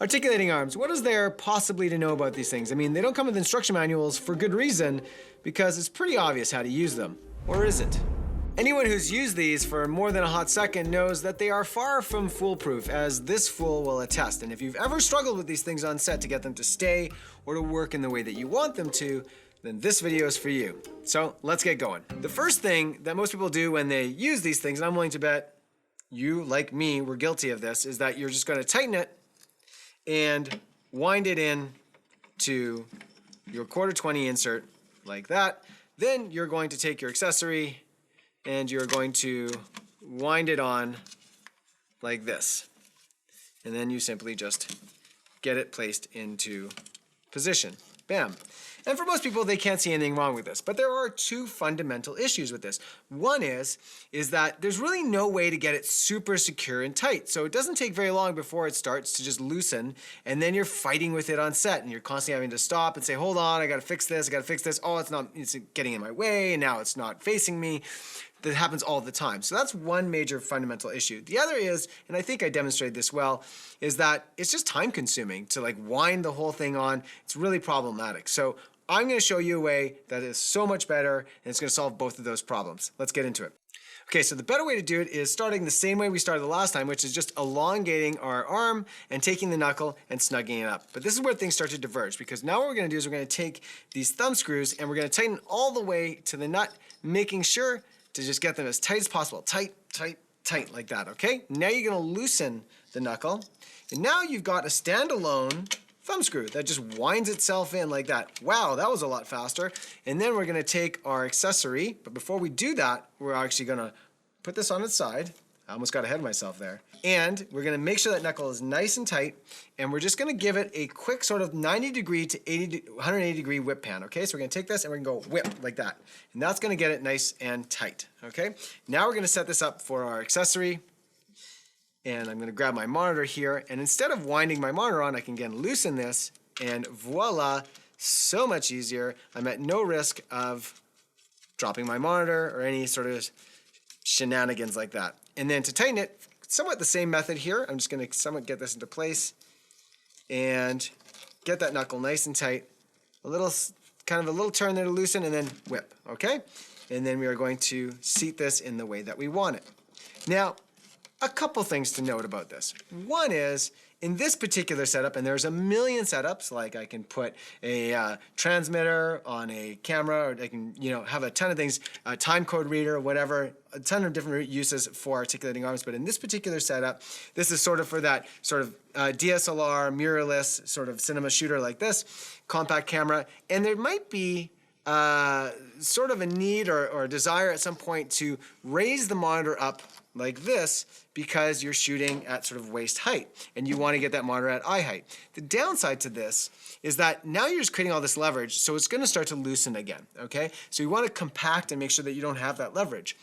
Articulating arms, what is there possibly to know about these things? I mean, they don't come with instruction manuals for good reason, because it's pretty obvious how to use them. Or is it? Anyone who's used these for more than a hot second knows that they are far from foolproof, as this fool will attest. And if you've ever struggled with these things on set to get them to stay or to work in the way that you want them to, then this video is for you. So let's get going. The first thing that most people do when they use these things, and I'm willing to bet you, like me, were guilty of this, is that you're just going to tighten it and wind it in to your 1/4-20 insert like that. Then you're going to take your accessory and you're going to wind it on like this. And then you simply just get it placed into position. Bam. And for most people, they can't see anything wrong with this. But there are two fundamental issues with this. One is that there's really no way to get it super secure and tight. So it doesn't take very long before it starts to just loosen, and then you're fighting with it on set, and you're constantly having to stop and say, hold on, I gotta fix this, I gotta fix this. Oh, it's getting in my way, and now it's not facing me. That happens all the time. So that's one major fundamental issue. The other is, and I think I demonstrated this well, is that it's just time consuming to like wind the whole thing on. It's really problematic. So I'm going to show you a way that is so much better, and it's going to solve both of those problems. Let's get into it. Okay, so the better way to do it is starting the same way we started the last time, which is just elongating our arm and taking the knuckle and snugging it up. But this is where things start to diverge, because now what we're going to do is we're going to take these thumb screws and we're going to tighten all the way to the nut, making sure to just get them as tight as possible. Tight, tight, tight, like that, okay? Now you're going to loosen the knuckle, and now you've got a standalone thumb screw that just winds itself in like that. Wow, that was a lot faster. And then we're gonna take our accessory, but before we do that, we're actually gonna put this on its side. I almost got ahead of myself there. And we're gonna make sure that knuckle is nice and tight, and we're just gonna give it a quick sort of 90-degree to 180-degree whip pan, okay? So we're gonna take this and we're gonna go whip like that. And that's gonna get it nice and tight, okay? Now we're gonna set this up for our accessory. And I'm going to grab my monitor here, and instead of winding my monitor on, I can again loosen this, and voila, so much easier. I'm at no risk of dropping my monitor or any sort of shenanigans like that. And then to tighten it, somewhat the same method here. I'm just going to somewhat get this into place and get that knuckle nice and tight. Kind of a little turn there to loosen, and then whip, okay? And then we are going to seat this in the way that we want it. Now, a couple things to note about this. One is, in this particular setup, and there's a million setups, like I can put a transmitter on a camera, or I can have a ton of things, a time code reader, whatever, a ton of different uses for articulating arms. But in this particular setup, this is sort of for that sort of DSLR, mirrorless, sort of cinema shooter like this, compact camera. And there might be sort of a need or a desire at some point to raise the monitor up like this, because you're shooting at sort of waist height and you want to get that monitor at eye height. The downside to this is that now you're just creating all this leverage, so it's going to start to loosen again, okay? So you want to compact and make sure that you don't have that leverage.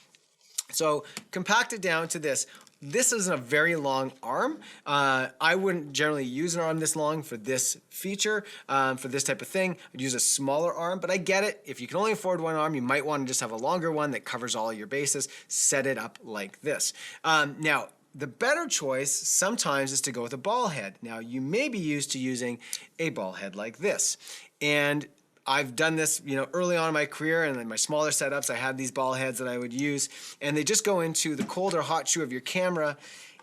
So compact it down to this. This isn't a very long arm. I wouldn't generally use an arm this long for this feature, for this type of thing. I'd use a smaller arm, but I get it. If you can only afford one arm, you might want to just have a longer one that covers all your bases. Set it up like this. Now, the better choice sometimes is to go with a ball head. Now, you may be used to using a ball head like this. And I've done this, early on in my career, and in my smaller setups, I had these ball heads that I would use, and they just go into the cold or hot shoe of your camera.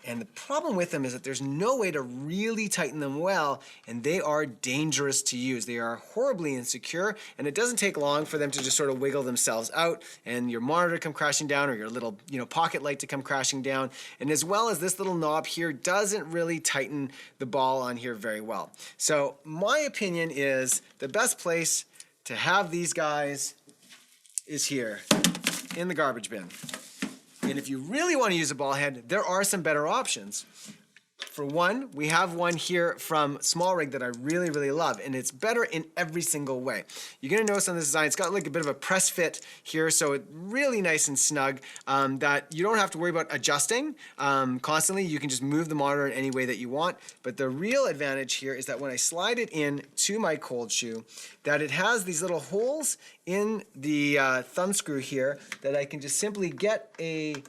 And the problem with them is that there's no way to really tighten them well, and they are dangerous to use. They are horribly insecure, and it doesn't take long for them to just sort of wiggle themselves out, and your monitor to come crashing down, or your little, pocket light to come crashing down. And as well as this little knob here doesn't really tighten the ball on here very well. So my opinion is the best place to have these guys is here in the garbage bin. And if you really want to use a ball head, there are some better options. For one, we have one here from SmallRig that I really, really love, and it's better in every single way. You're going to notice on this design, it's got like a bit of a press fit here, so it's really nice and snug that you don't have to worry about adjusting constantly. You can just move the monitor in any way that you want. But the real advantage here is that when I slide it in to my cold shoe, that it has these little holes in the thumb screw here that I can just simply get a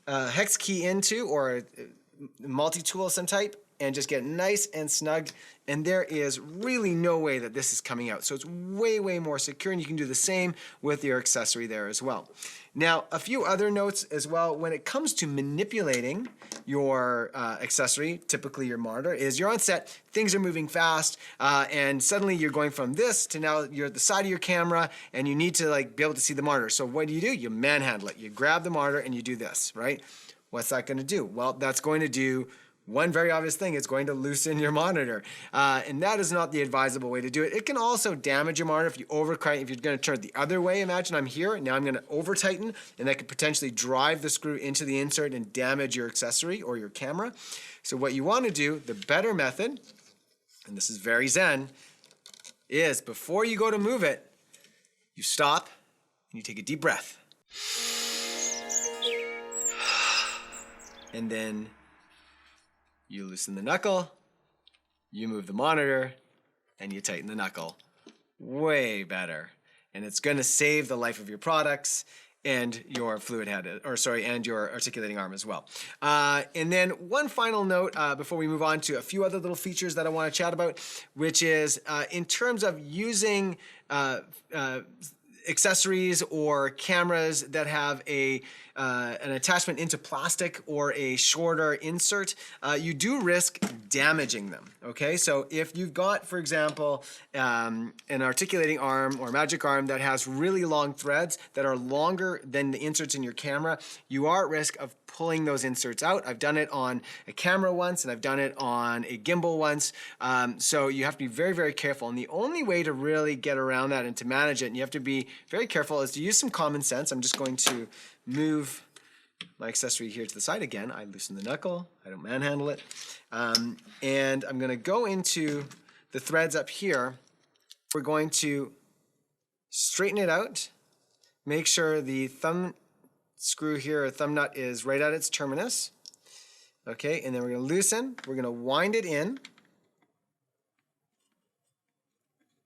hex key into, or a multi-tool of some type, and just get nice and snug. And there is really no way that this is coming out. So it's way, way more secure, and you can do the same with your accessory there as well. Now, a few other notes as well. When it comes to manipulating your accessory, typically your monitor, is you're on set, things are moving fast, and suddenly you're going from this to now you're at the side of your camera, and you need to like be able to see the monitor. So what do? You manhandle it. You grab the monitor and you do this, right? What's that going to do? Well, that's going to do one very obvious thing. It's going to loosen your monitor, and that is not the advisable way to do it. It can also damage your monitor if you overcorrect. If you're going to turn it the other way, imagine I'm here, now I'm going to over tighten, and that could potentially drive the screw into the insert and damage your accessory or your camera. So what you want to do, the better method, and this is very zen, is before you go to move it, you stop and you take a deep breath. And then you loosen the knuckle, you move the monitor, and you tighten the knuckle. Way better. And it's going to save the life of your products and your fluid head, and your articulating arm as well. And then one final note before we move on to a few other little features that I want to chat about, which is in terms of using accessories or cameras that have an attachment into plastic or a shorter insert, you do risk damaging them, okay? So if you've got, for example, an articulating arm or magic arm that has really long threads that are longer than the inserts in your camera, you are at risk of pulling those inserts out. I've done it on a camera once, and I've done it on a gimbal once. So you have to be very, very careful. And the only way to really get around that and to manage it, and you have to be very careful, is to use some common sense. I'm just going to move my accessory here to the side again. I loosen the knuckle. I don't manhandle it. And I'm going to go into the threads up here. We're going to straighten it out. Make sure the thumb screw here, or thumb nut, is right at its terminus. Okay, and then we're going to loosen. We're going to wind it in,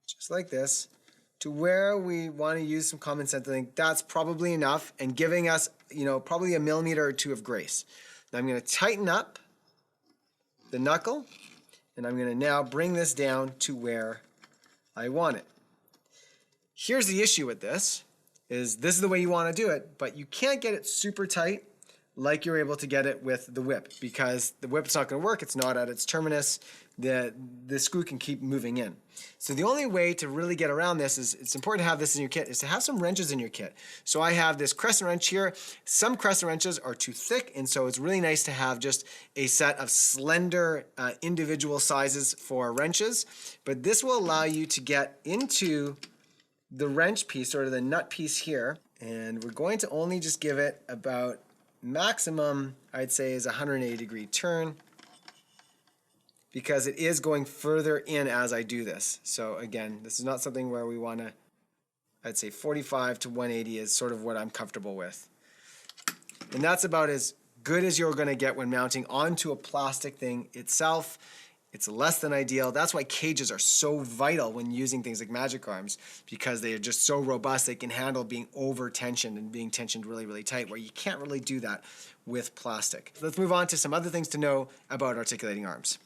just like this, to where we want to use some common sense. I think that's probably enough, and giving us, probably a millimeter or two of grace. Now I'm going to tighten up the knuckle, and I'm going to now bring this down to where I want it. Here's the issue with this. This is the way you want to do it, but you can't get it super tight like you're able to get it with the whip, because the whip's not going to work. It's not at its terminus. The screw can keep moving in. So the only way to really get around this is, it's important to have this in your kit, is to have some wrenches in your kit. So I have this crescent wrench here. Some crescent wrenches are too thick, and so it's really nice to have just a set of slender individual sizes for wrenches. But this will allow you to get into the wrench piece, or the nut piece here, and we're going to only just give it about maximum, I'd say, is a 180-degree turn, because it is going further in as I do this. So again, this is not something where we want to, I'd say 45 to 180 is sort of what I'm comfortable with. And that's about as good as you're going to get when mounting onto a plastic thing itself. It's less than ideal. That's why cages are so vital when using things like magic arms, because they are just so robust. They can handle being over-tensioned and being tensioned really, really tight, where you can't really do that with plastic. Let's move on to some other things to know about articulating arms.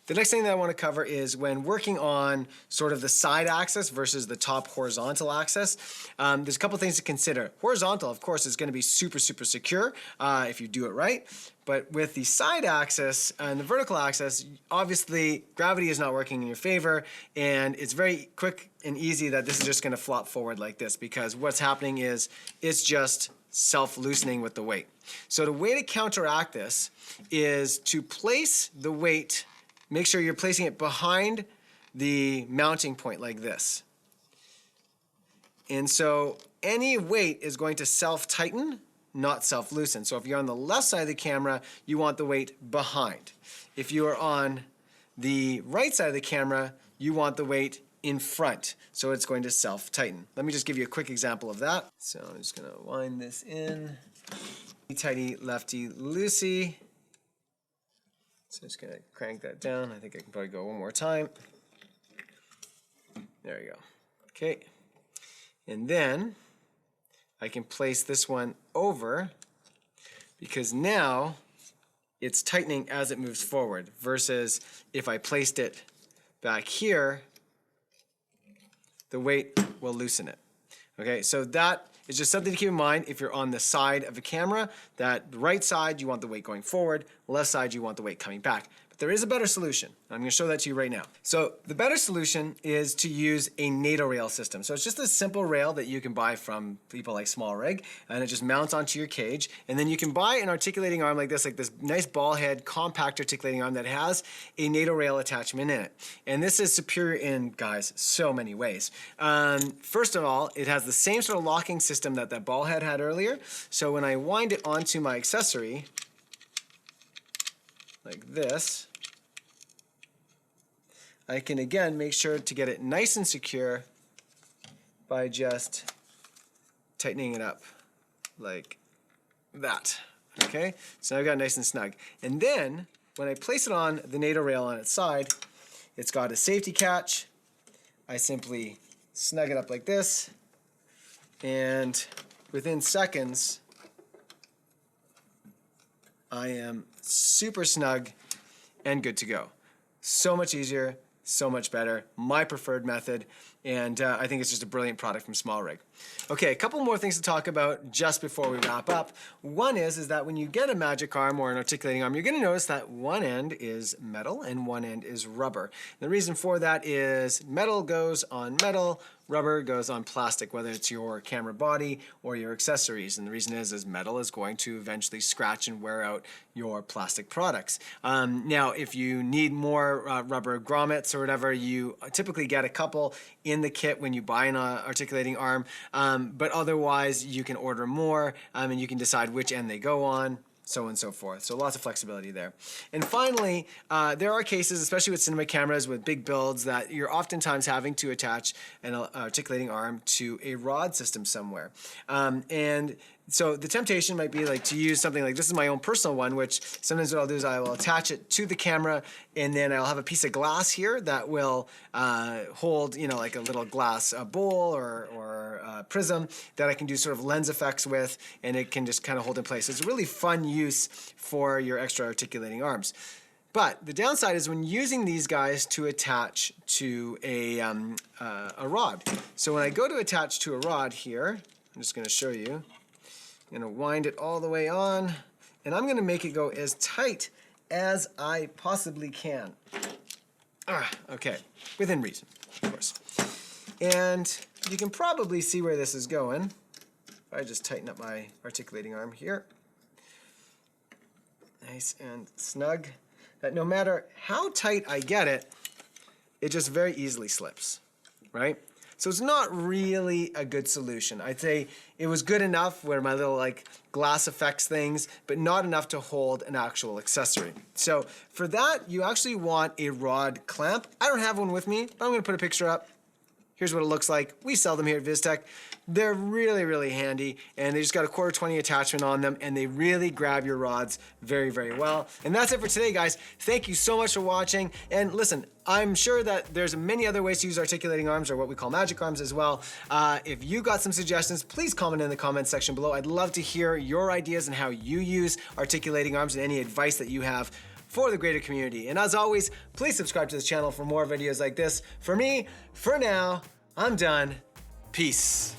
The next thing that I want to cover is when working on sort of the side axis versus the top horizontal axis. There's a couple things to consider. Horizontal, of course, is going to be super, super secure if you do it right. But with the side axis and the vertical axis, obviously gravity is not working in your favor, and it's very quick and easy that this is just going to flop forward like this, because what's happening is it's just self-loosening with the weight. So the way to counteract this is to place the weight. Make sure you're placing it behind the mounting point like this. And so any weight is going to self-tighten, not self-loosen. So if you're on the left side of the camera, you want the weight behind. If you are on the right side of the camera, you want the weight in front. So it's going to self-tighten. Let me just give you a quick example of that. So I'm just going to wind this in. Tighty, lefty, loosey. So I'm just going to crank that down. I think I can probably go one more time. There you go. Okay. And then I can place this one over, because now it's tightening as it moves forward, versus if I placed it back here, the weight will loosen it. Okay, so that is just something to keep in mind if you're on the side of a camera, that the right side you want the weight going forward, left side you want the weight coming back. But there is a better solution. I'm going to show that to you right now. So the better solution is to use a Nato Rail system. So it's just a simple rail that you can buy from people like SmallRig, and it just mounts onto your cage. And then you can buy an articulating arm like this nice ball head, compact articulating arm that has a Nato Rail attachment in it. And this is superior in, guys, so many ways. First of all, it has the same sort of locking system that ball head had earlier. So when I wind it onto my accessory, like this, I can again make sure to get it nice and secure by just tightening it up like that. Okay, so I've got it nice and snug. And then when I place it on the Nato Rail on its side, it's got a safety catch. I simply snug it up like this, and within seconds, I am super snug and good to go. So much easier, so much better, my preferred method, and I think it's just a brilliant product from SmallRig. Okay, a couple more things to talk about just before we wrap up. One is that when you get a magic arm or an articulating arm, you're going to notice that one end is metal and one end is rubber. The reason for that is metal goes on metal, rubber goes on plastic, whether it's your camera body or your accessories. And the reason is metal is going to eventually scratch and wear out your plastic products. Now, if you need more rubber grommets or whatever, you typically get a couple in the kit when you buy an articulating arm, but otherwise you can order more, and you can decide which end they go on, so on and so forth. So lots of flexibility there. And finally, there are cases, especially with cinema cameras with big builds, that you're oftentimes having to attach an articulating arm to a rod system somewhere. And so the temptation might be like to use something like this is my own personal one, which sometimes what I'll do is I will attach it to the camera, and then I'll have a piece of glass here that will hold, you know, like a little glass bowl or prism that I can do sort of lens effects with, and it can just kind of hold in place. It's a really fun use for your extra articulating arms. But the downside is when using these guys to attach to a rod. So when I go to attach to a rod here, I'm just going to show you. I'm going to wind it all the way on, and I'm going to make it go as tight as I possibly can. Okay, within reason, of course. And you can probably see where this is going. If I just tighten up my articulating arm here. Nice and snug. That no matter how tight I get it, it just very easily slips, right? So it's not really a good solution. I'd say it was good enough where my little like glass effects things, but not enough to hold an actual accessory. So for that, you actually want a rod clamp. I don't have one with me, but I'm gonna put a picture up. Here's what it looks like. We sell them here at Vistek. They're really, really handy, and they just got a 1/4-20 attachment on them, and they really grab your rods very, very well. And that's it for today, guys. Thank you so much for watching. And listen, I'm sure that there's many other ways to use articulating arms, or what we call magic arms as well. If you got some suggestions, please comment in the comments section below. I'd love to hear your ideas and how you use articulating arms and any advice that you have for the greater community. And as always, please subscribe to this channel for more videos like this. For me, for now, I'm done. Peace.